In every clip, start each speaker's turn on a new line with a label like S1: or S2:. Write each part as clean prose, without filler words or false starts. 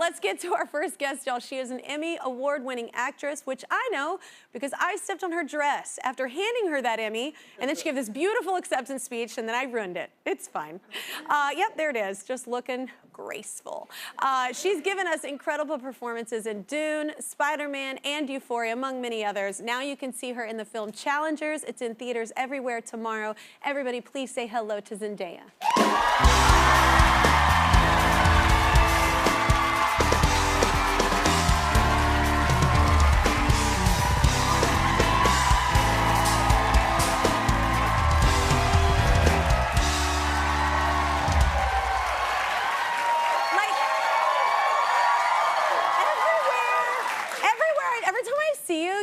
S1: let's get to our first guest, y'all. She is an Emmy award-winning actress, which I know because I stepped on her dress after handing her that Emmy, and then she gave this beautiful acceptance speech, and then I ruined it. It's fine. Yep, there it is, just looking graceful. She's given us incredible performances in Dune, Spider-Man, and Euphoria, among many others. Now you can see her in the film Challengers. It's in theaters everywhere tomorrow. Everybody, please say hello to Zendaya.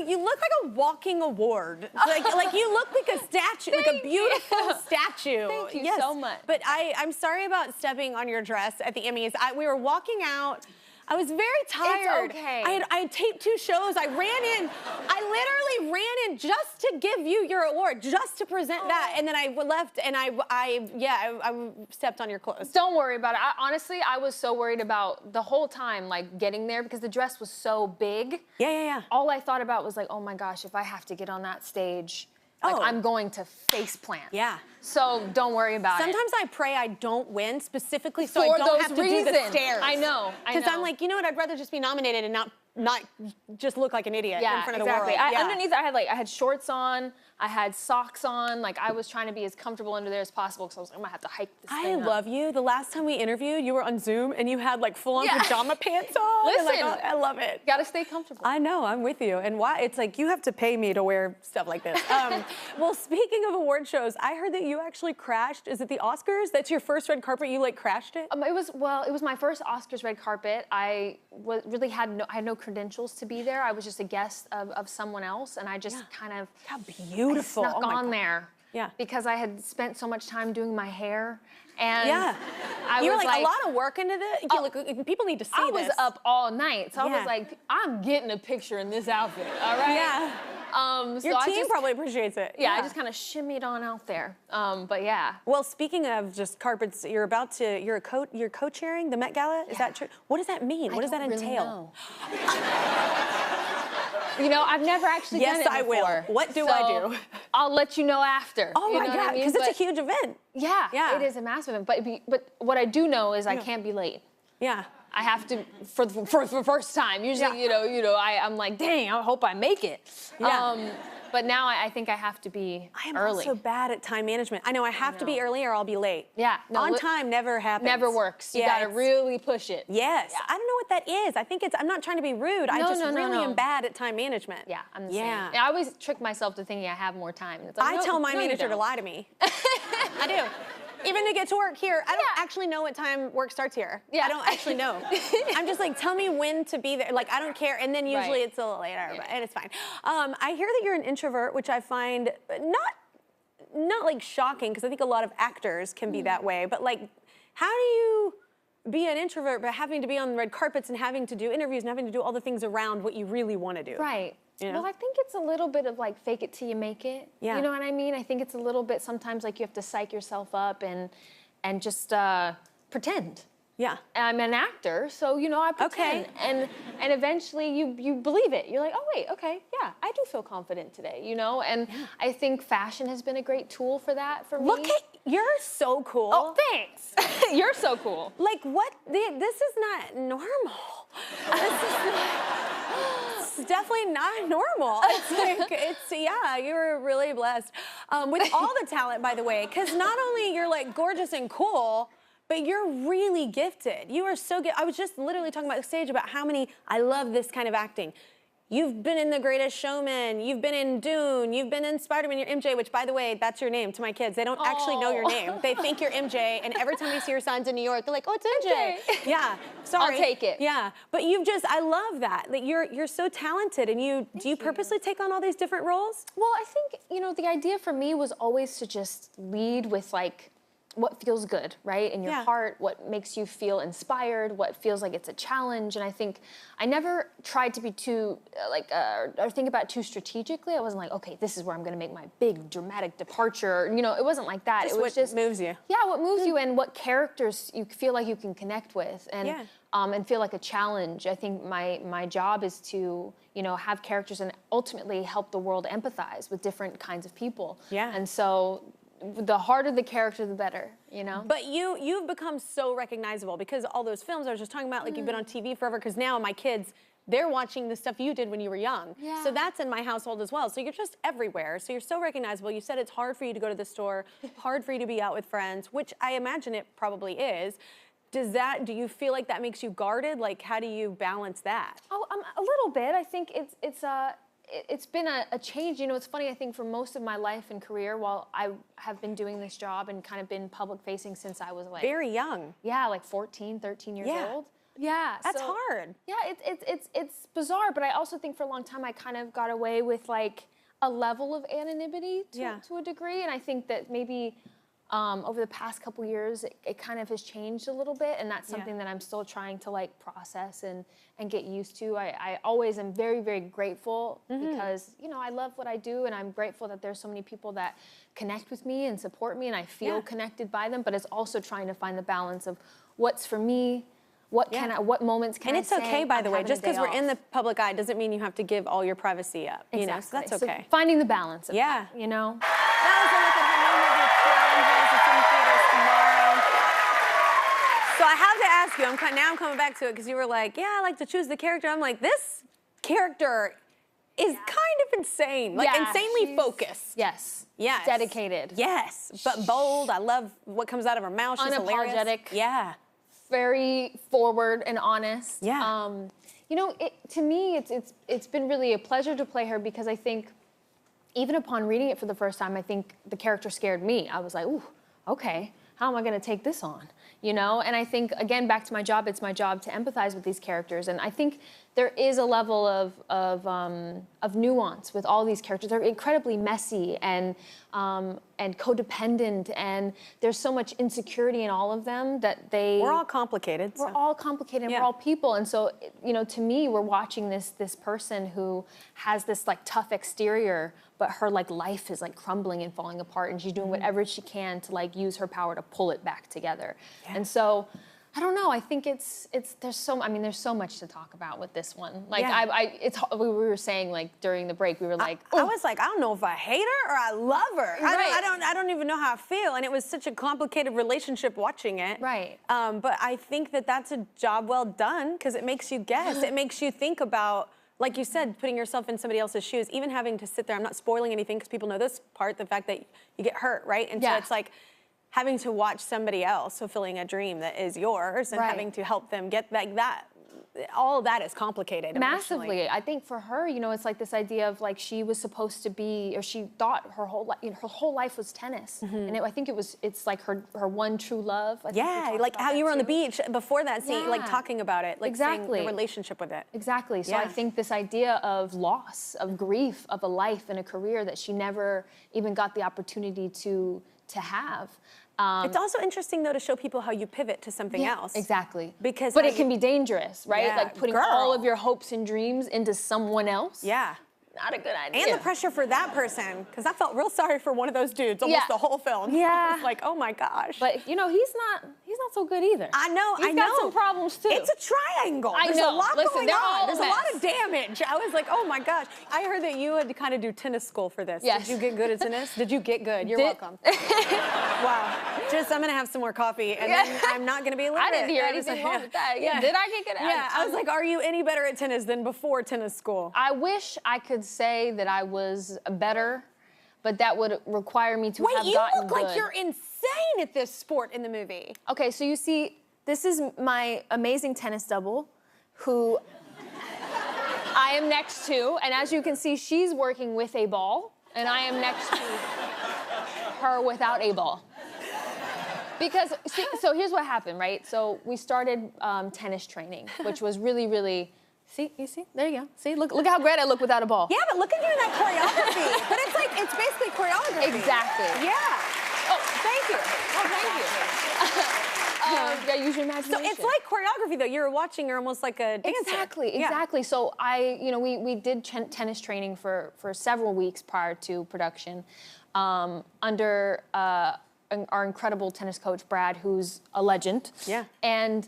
S1: You look like a walking award. Like you look like a statue, like a beautiful statue.
S2: Thank you so much.
S1: But I'm sorry about stepping on your dress at the Emmys. We were walking out. I was very tired.
S2: It's okay.
S1: I had taped 2 shows. I literally ran in just to give you your award, just to present that. And then I left and I stepped on your clothes.
S2: Don't worry about it. Honestly, I was so worried about the whole time, like getting there because the dress was so big.
S1: Yeah.
S2: All I thought about was like, oh my gosh, if I have to get on that stage, like I'm going to face plant.
S1: Yeah.
S2: So don't worry about it.
S1: Sometimes I pray I don't win specifically so I don't have to do the stairs.
S2: I know.
S1: Because I'm like, you know what? I'd rather just be nominated and not just look like an idiot in front of the world.
S2: Underneath, I had shorts on. I had socks on. Like I was trying to be as comfortable under there as possible because I was like, I'm gonna have to hike this thing up.
S1: I love you. The last time we interviewed, you were on Zoom and you had like full-on pajama pants on.
S2: Listen,
S1: and like, I love it.
S2: Gotta stay comfortable.
S1: I know. I'm with you. And why? It's like you have to pay me to wear stuff like this. Well, speaking of award shows, I heard that you actually crashed. Is it the Oscars? That's your first red carpet. You like crashed it?
S2: It was my first Oscars red carpet. I really had no credentials to be there. I was just a guest of someone else, and I just kind of
S1: how beautiful.
S2: I snuck on there.
S1: Yeah.
S2: Because I had spent so much time doing my hair, and
S1: you were like a lot of work into this. Look, people need to see this.
S2: I was up all night, so I was like, I'm getting a picture in this outfit. All right.
S1: Yeah. Your team probably appreciates it.
S2: Yeah, I just kind of shimmied on out there. But yeah.
S1: Well, speaking of just carpets, you're co-chairing the Met Gala. Is that true? What does that mean? What does that entail?
S2: You know, I've never actually done it before.
S1: Yes, I will. What do I do?
S2: I'll let you know after.
S1: Oh my God, because it's a huge event.
S2: Yeah, it is a massive event. But what I do know is I can't be late.
S1: Yeah.
S2: I have to for the first time. Usually, you know, I'm like, dang, I hope I make it.
S1: Yeah.
S2: But now I think I have to be early.
S1: I am also bad at time management. I know I have to be early or I'll be late.
S2: Yeah. No,
S1: on time never happens.
S2: Never works. You gotta really push it.
S1: Yes. Yeah. I don't know what that is. I think I'm not trying to be rude. I just really am bad at time management.
S2: Yeah, I'm the same. And I always trick myself to thinking I have more time. It's like,
S1: I tell my manager to lie to me. I do. Even to get to work here, I don't actually know what time work starts here. I don't actually know. I'm just like, tell me when to be there. Like, I don't care. And then usually it's a little later, and it's fine. I hear that you're an introvert, which I find not like shocking, because I think a lot of actors can be that way. But like, how do you be an introvert but having to be on red carpets and having to do interviews and having to do all the things around what you really want to do?
S2: Right.
S1: You know?
S2: Well, I think it's a little bit of like fake it till you make it.
S1: Yeah.
S2: You know what I mean? I think it's a little bit sometimes like you have to psych yourself up and just pretend.
S1: Yeah.
S2: I'm an actor, so you know I pretend. And eventually you believe it. You're like, oh wait, okay, yeah, I do feel confident today, you know? And I think fashion has been a great tool for that for me.
S1: Look at, you're so cool.
S2: Oh, thanks. You're so cool.
S1: Like what, this is not normal. It's definitely not normal. It's like, you were really blessed. With all the talent, by the way, because not only you're like gorgeous and cool, but you're really gifted. You are so good. I was just literally talking about the stage about how I love this kind of acting. You've been in The Greatest Showman, you've been in Dune, you've been in Spider-Man, you're MJ, which by the way, that's your name to my kids. They don't actually know your name. They think you're MJ, and every time they see your sons in New York, they're like, oh, it's MJ. Yeah, sorry.
S2: I'll take it.
S1: Yeah, but I love that. Like you're so talented, and do you purposely take on all these different roles?
S2: Well, I think, you know, the idea for me was always to just lead with like, what feels good, right? In your heart, what makes you feel inspired, what feels like it's a challenge. And I think I never tried to be too, or think about it too strategically. I wasn't like, okay, this is where I'm gonna make my big dramatic departure. You know, it wasn't like that.
S1: It was just
S2: moves you. Yeah, what moves you and what characters you feel like you can connect with. And and feel like a challenge. I think my job is to, you know, have characters and ultimately help the world empathize with different kinds of people.
S1: Yeah.
S2: And so the harder the character, the better, you know?
S1: But you've become so recognizable because all those films I was just talking about, like you've been on TV forever, because now my kids, they're watching the stuff you did when you were young.
S2: Yeah.
S1: So that's in my household as well. So you're just everywhere. So you're so recognizable. You said it's hard for you to go to the store, hard for you to be out with friends, which I imagine it probably is. Do you feel like that makes you guarded? Like, how do you balance that?
S2: Oh, a little bit. I think it's been a change. You know, it's funny, I think for most of my life and career, while I have been doing this job and kind of been public facing since I was like...
S1: Very young.
S2: Yeah, like 14, 13 years old. Yeah.
S1: That's hard.
S2: Yeah, it's bizarre, but I also think for a long time I kind of got away with like a level of anonymity to a degree, and I think that maybe over the past couple years it kind of has changed a little bit, and that's something that I'm still trying to like process and get used to. I always am very, very grateful because, you know, I love what I do, and I'm grateful that there's so many people that connect with me and support me, and I feel connected by them, but it's also trying to find the balance of what's for me. What moments can I say?
S1: And it's okay, by the way, just because we're in
S2: the
S1: the public eye doesn't mean you have to give all your privacy up.
S2: Exactly.
S1: You know, so that's okay.
S2: So finding the balance of that, you know?
S1: That was a look at her new movie, Challenges. It's in theaters tomorrow. So I have to ask you, now I'm coming back to it because you were like, yeah, I like to choose the character. I'm like, this character is kind of insane. Like, insanely focused.
S2: Yes.
S1: Yes.
S2: Dedicated.
S1: Yes. But bold. I love what comes out of her mouth. She's hilarious.
S2: Unapologetic.
S1: Yeah.
S2: Very forward and honest.
S1: Yeah.
S2: You know, to me, it's been really a pleasure to play her because I think, even upon reading it for the first time, I think the character scared me. I was like, ooh, okay, how am I gonna take this on? You know, and I think, again, back to my job, it's my job to empathize with these characters. And I think there is a level of nuance with all these characters. They're incredibly messy and codependent, and there's so much insecurity in all of them that
S1: we're all complicated.
S2: We're all complicated, we're all people. And so, you know, to me, we're watching this person who has this like tough exterior, but her like life is like crumbling and falling apart, and she's doing whatever she can to like use her power to pull it back together. And so, I don't know. I think there's so much to talk about with this one. Like we were saying like during the break, we were like,
S1: I was like, I don't know if I hate her or I love her.
S2: Right.
S1: I don't even know how I feel, and it was such a complicated relationship watching it.
S2: Right.
S1: But I think that that's a job well done because it makes you guess. It makes you think about, like you said, putting yourself in somebody else's shoes, even having to sit there. I'm not spoiling anything because people know this part, the fact that you get hurt, right? And so it's like having to watch somebody else fulfilling a dream that is yours and having to help them get like that. All of that is complicated.
S2: Massively. I think for her, you know, it's like this idea of like she was supposed to be, or she thought her whole life, you know, her whole life was tennis, and I think it's like her one true love.
S1: Like how you were on the beach before that scene, like talking about it, like saying the relationship with it.
S2: Exactly. So I think this idea of loss, of grief, of a life and a career that she never even got the opportunity to have.
S1: It's also interesting, though, to show people how you pivot to something else.
S2: Exactly.
S1: But
S2: it can be dangerous, right? Like putting all of your hopes and dreams into someone else.
S1: Yeah.
S2: Not a good idea.
S1: And the pressure for that person, because I felt real sorry for one of those dudes almost the whole film.
S2: Yeah.
S1: I was like, oh my gosh.
S2: But you know, he's not so good either.
S1: I know.
S2: He's got some problems too.
S1: It's a triangle. There's a lot going on. There's a lot of damage. I was like, oh my gosh. I heard that you had to kind of do tennis school for this.
S2: Yes.
S1: Did you get good at tennis? Did you get good? You're welcome. Wow. I'm gonna have some more coffee, and then I'm not gonna be illiterate.
S2: I didn't hear anything wrong with that. Yeah. Did I get good?
S1: Yeah. I was like, are you any better at tennis than before tennis school?
S2: I wish I could say that I was better, but that would require me to have gotten good.
S1: Wait, you look like you're insane at this sport in the movie.
S2: Okay, so you see, this is my amazing tennis double, who I am next to, and as you can see, she's working with a ball, and I am next to her without a ball. Because, so here's what happened, right? So we started tennis training, which was really, really, you see? There you go. See, look how great I look without a ball.
S1: Yeah, but look at you in that choreography. But it's like, it's basically choreography.
S2: Exactly.
S1: Yeah.
S2: Oh, thank you. Oh, thank you. Use your imagination.
S1: So it's like choreography, though. You're watching, you're almost like a dancer.
S2: Exactly. So we did tennis training for several weeks prior to production under our incredible tennis coach, Brad, who's a legend.
S1: Yeah.
S2: And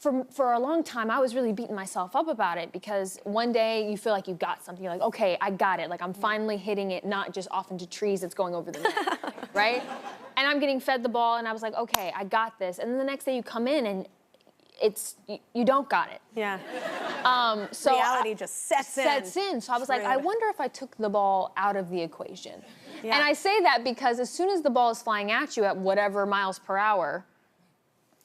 S2: for a long time, I was really beating myself up about it because one day you feel like you got something. You're like, okay, I got it. Like I'm finally hitting it, not just off into trees that's going over the net, right? And I'm getting fed the ball, and I was like, okay, I got this. And then the next day you come in, and you don't got it.
S1: Yeah.
S2: So
S1: reality just sets in.
S2: So I was like, I wonder if I took the ball out of the equation.
S1: Yeah.
S2: And I say that because as soon as the ball is flying at you at whatever miles per hour,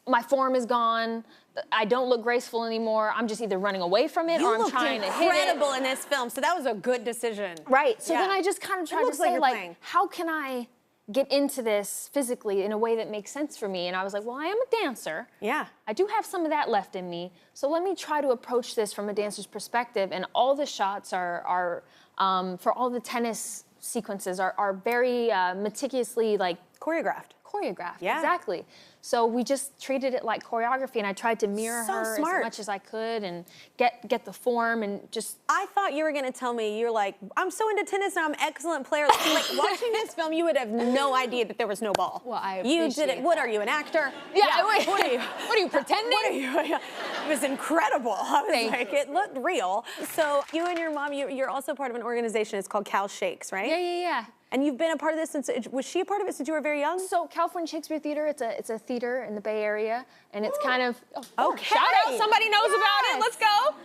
S2: my form is gone. I don't look graceful anymore. I'm just either running away from it or I'm trying to hit it.
S1: You looked incredible in this film, so that was a good decision.
S2: Right. So then I just kind of tried to say,
S1: like,
S2: how can I get into this physically in a way that makes sense for me? And I was like, well, I am a dancer.
S1: Yeah.
S2: I do have some of that left in me. So let me try to approach this from a dancer's perspective. And all the shots are for all the tennis sequences are very meticulously
S1: choreographed. Yeah.
S2: Exactly. So we just treated it like choreography, and I tried to mirror her as much as I could and get the form and just.
S1: I thought you were gonna tell me you're like, I'm so into tennis and I'm an excellent player. Like watching this film, you would have no idea that there was no ball.
S2: Well, I
S1: you did it. What are you, an actor?
S2: Yeah. Wait,
S1: what are you?
S2: What are you pretending?
S1: What are you? It was incredible. I was like, it looked real. So you and your mom, you're also part of an organization. It's called Cal Shakes, right?
S2: Yeah.
S1: And you've been a part of this since, was she a part of it since you were very young?
S2: So California Shakespeare Theater, it's a theater in the Bay Area, and it's kind of,
S1: okay.
S2: Shout out, somebody knows about it, let's go.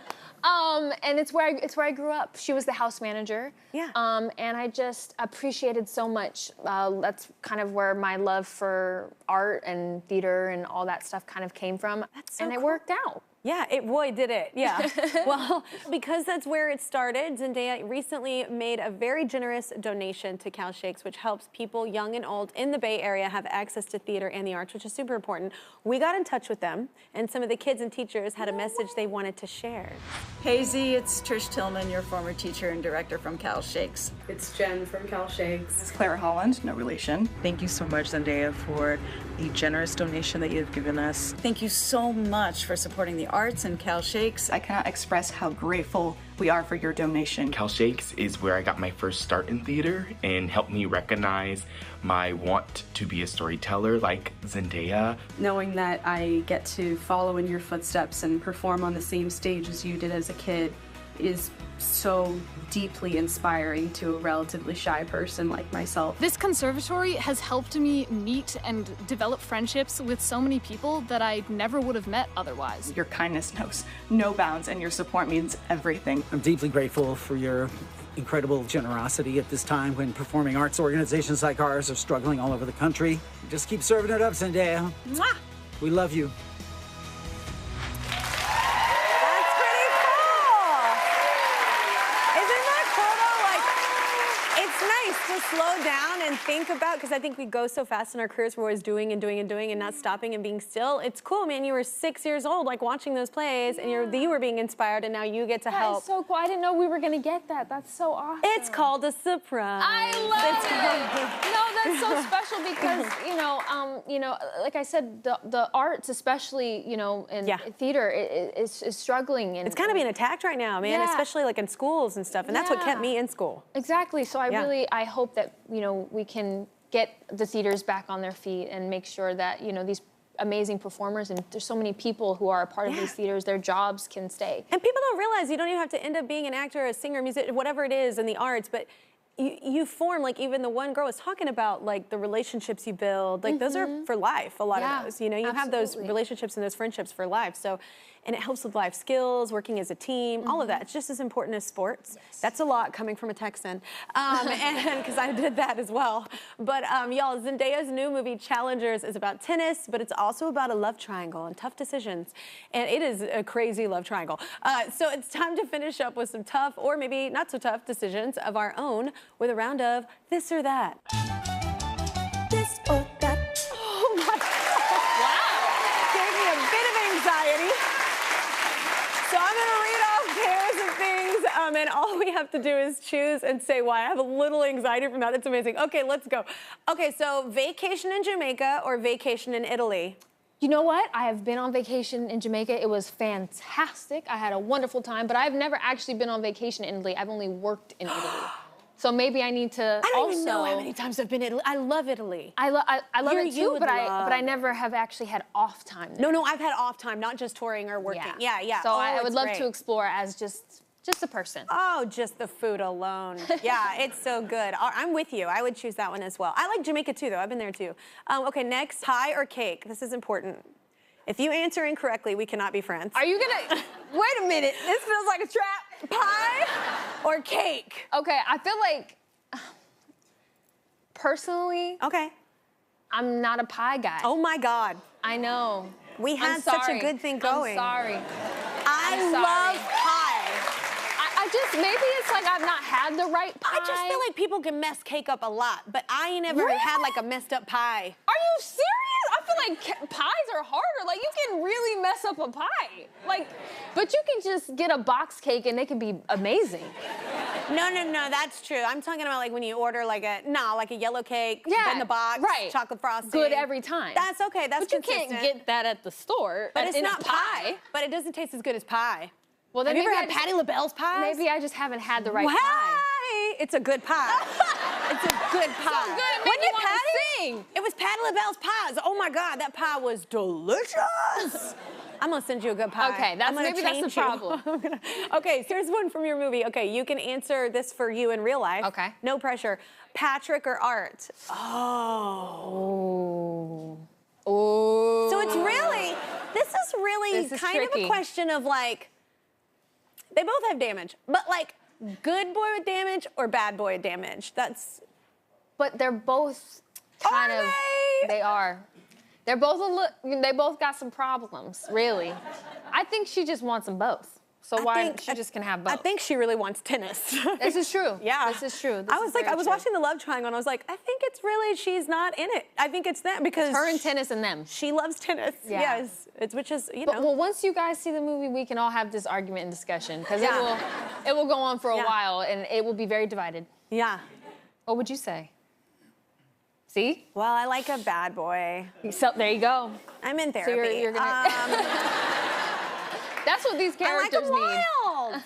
S2: And it's where I grew up. She was the house manager.
S1: Yeah.
S2: And I just appreciated so much. That's kind of where my love for art and theater and all that stuff kind of came from.
S1: That's so
S2: and
S1: cool.
S2: It worked out.
S1: Yeah, boy, did it. Yeah. Well, because that's where it started, Zendaya recently made a very generous donation to Cal Shakes, which helps people young and old in the Bay Area have access to theater and the arts, which is super important. We got in touch with them, and some of the kids and teachers had a message they wanted to share.
S3: Hey Z, it's Trish Tillman, your former teacher and director from Cal Shakes.
S4: It's Jen from Cal Shakes.
S5: It's Claire Holland, no relation.
S6: Thank you so much, Zendaya, for the generous donation that you've given us.
S3: Thank you so much for supporting the arts and Cal Shakes.
S5: I cannot express how grateful we are for your donation.
S7: Cal Shakes is where I got my first start in theater and helped me recognize my want to be a storyteller like Zendaya.
S4: Knowing that I get to follow in your footsteps and perform on the same stage as you did as a kid is so deeply inspiring to a relatively shy person like myself.
S8: This conservatory has helped me meet and develop friendships with so many people that I never would have met otherwise.
S5: Your kindness knows no bounds, and your support means everything.
S9: I'm deeply grateful for your incredible generosity at this time when performing arts organizations like ours are struggling all over the country. Just keep serving it up, Zendaya.
S1: Mwah!
S9: We love you.
S1: To slow down and think about, because I think we go so fast in our careers, we're always doing and not stopping and being still. It's cool, man. You were 6 years old, like watching those plays, and you were being inspired, and now you get to help.
S2: That's so cool. I didn't know we were gonna get that. That's so awesome.
S1: It's called a surprise.
S2: I love it. No, that's so special because like I said, the arts, especially in theater, is struggling. And
S1: it's kind of being attacked right now, man. Especially like in schools and stuff, and that's what kept me in school.
S2: Exactly. So I hope that we can get the theaters back on their feet and make sure that these amazing performers, and there's so many people who are a part of these theaters, their jobs can stay.
S1: And people don't realize you don't even have to end up being an actor, a singer, musician, whatever it is in the arts, but you form, like even the one girl was talking about, like the relationships you build, like those are for life, a lot of those, you have those relationships and those friendships for life. So, and it helps with life skills, working as a team, all of that. It's just as important as sports. Yes. That's a lot coming from a Texan, and because I did that as well. But y'all, Zendaya's new movie, Challengers, is about tennis, but it's also about a love triangle and tough decisions. And it is a crazy love triangle. So it's time to finish up with some tough, or maybe not so tough, decisions of our own with a round of This or That. This or that. Oh my God. Wow. Gave me a bit of anxiety. So I'm gonna read off pairs of things, and all we have to do is choose and say why. I have a little anxiety from that. That's amazing. Okay, let's go. Okay, so vacation in Jamaica or vacation in Italy?
S2: You know what? I have been on vacation in Jamaica. It was fantastic. I had a wonderful time, but I've never actually been on vacation in Italy. I've only worked in Italy. So maybe I need to
S1: I don't
S2: also.
S1: even know how many times I've been in Italy. I love Italy.
S2: I love it
S1: You
S2: too,
S1: would
S2: but
S1: love
S2: I never have actually had off time there.
S1: No, I've had off time, not just touring or working. Yeah.
S2: So I would
S1: it's
S2: love
S1: great.
S2: to explore as just a person.
S1: Oh, just the food alone. Yeah, it's so good. I'm with you. I would choose that one as well. I like Jamaica too, though. I've been there too. Okay, next, pie or cake? This is important. If you answer incorrectly, we cannot be friends.
S2: Are you gonna? Wait a minute. This feels like a trap.
S1: Pie or cake?
S2: Okay, I feel like personally,
S1: Okay.
S2: I'm not a pie guy.
S1: Oh my God.
S2: I know.
S1: We had such a good thing going.
S2: I'm sorry.
S1: I love pie.
S2: I just, maybe it's like I've not had the right pie.
S1: I just feel like people can mess cake up a lot, but I never had like a messed up pie.
S2: Are you serious? I feel like pies are harder. Like, you can really mess up a pie. Like, but you can just get a box cake and they can be amazing.
S1: No, that's true. I'm talking about like when you order like a yellow cake, in the box, chocolate frosting.
S2: Good every time.
S1: That's okay, that's
S2: But
S1: consistent.
S2: you can't get that at the store.
S1: But it's
S2: in
S1: not
S2: a pie.
S1: But it doesn't taste as good as pie.
S2: Well, then
S1: have you ever
S2: maybe
S1: had Patti LaBelle's pies?
S2: Maybe I just haven't had the right pie.
S1: Why? It's a good pie. It's a good pie.
S2: So good, it made
S1: Wasn't
S2: me
S1: it
S2: wanna
S1: Patti?
S2: sing.
S1: It was Patti LaBelle's pies. Oh my God, that pie was delicious. I'm gonna send you a good pie.
S2: Okay, maybe that's the problem.
S1: Okay, so here's one from your movie. Okay, you can answer this for you in real life.
S2: Okay.
S1: No pressure. Patrick or Art?
S2: Oh.
S1: So it's really, this is really kind of a question of like, they both have damage, but like good boy with damage or bad boy with damage.
S2: But they're both kind of. They are. They're both they both got some problems, really. I think she just wants them both. So she just can have both.
S1: I think she really wants tennis.
S2: This is true.
S1: Yeah.
S2: This is true.
S1: I was watching The Love Triangle and I was like, I think it's really, she's not in it. I think it's them because
S2: It's her and tennis and them.
S1: She loves tennis.
S2: Yeah.
S1: Yes. Which is, you know.
S2: Well, once you guys see the movie, we can all have this argument and discussion because it will go on for a while and it will be very divided.
S1: Yeah.
S2: What would you say? See?
S1: Well, I like a bad boy.
S2: So there you go.
S1: I'm in therapy.
S2: So you're gonna. That's what these characters need.
S1: Wild.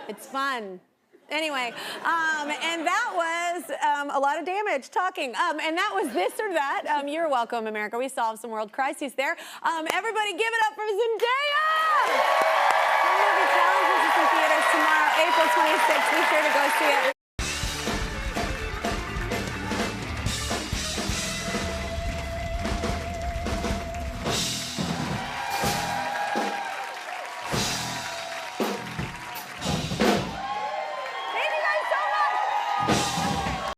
S1: It's fun. Anyway, and that was a lot of damage talking. And that was This or That. You're welcome, America. We solved some world crises there. Everybody give it up for Zendaya! The movie Challenges is in theaters tomorrow, April 26th. Be sure to go see it.